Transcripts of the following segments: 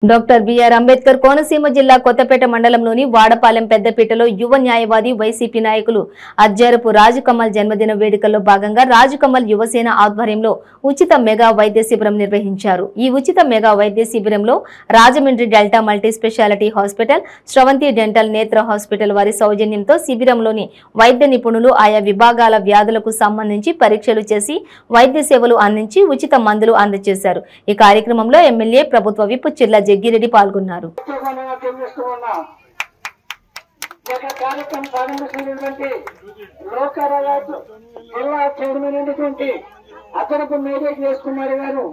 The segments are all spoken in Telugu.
డాక్టర్ బిఆర్ అంబేద్కర్ కోనసీమ జిల్లా కొత్తపేట మండలంలోని వాడపాలెం పెద్దపేటలో యువ న్యాయవాది వైసీపీ నాయకులు అజ్జరపు రాజుకమల్ జన్మదిన వేడుకల్లో భాగంగా రాజుకమల్ యువసేన ఆధ్వర్యంలో ఉచిత మెగా వైద్య శిబిరం నిర్వహించారు। ఈ ఉచిత మెగా వైద్య శిబిరంలో Rajahmundry delta multi speciality hospital, Sravanthi dental నేత్ర హాస్పిటల్ వారి సౌజన్యంతో శిబిరంలోని వైద్య నిపుణులు ఆయా విభాగాల వ్యాధులకు సంబంధించి పరీక్షలు చేసి వైద్య సేవలు అందించి ఉచిత మందులు అందజేశారు। ఈ కార్యక్రమంలో ఎమ్మెల్యే ప్రభుత్వ విప్ చిర్ల జగ్గిరెడ్డి పాల్గొన్నారు। అదనపు మేజర్ కుమార్ గారు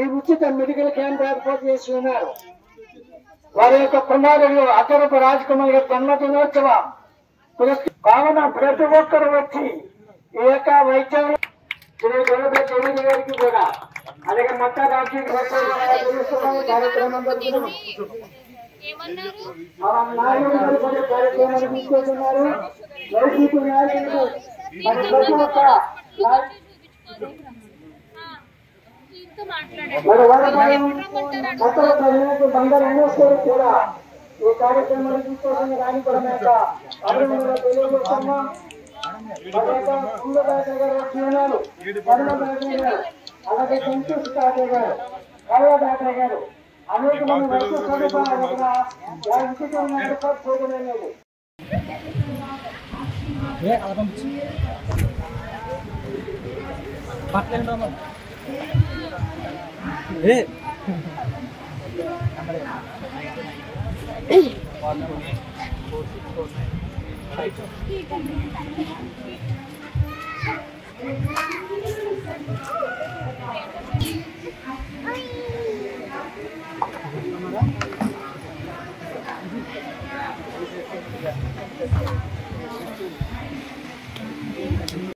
ఈ ఉచిత మెడికల్ క్యాంప్ ఏర్పాటు చేసి ఉన్నారు। వారి యొక్క కుమారులు అదనపు రాజకుమార్ గారి జన్మదినోత్సవ కావున ప్రతి ఒక్కరు వచ్చి ఈ యొక్క వైద్యం గారికి కూడా అలాగే మొత్తం కార్యక్రమం తీసుకుంటున్నారు। వైసీపీ నాయకులు మరి ప్రతి ఒక్క బంగారు కూడా ఈ కార్యక్రమాన్ని తీసుకోవాలని రాని కూడా తెలియజేస్తున్నాం। అలాగే సంతోష్ ఠాకూర్ గారు, కళా డాక్టర్ గారు అనేక మంది వైద్య సదుపాయాలు కూడా ఏర్పాటు చేయడం లేదు।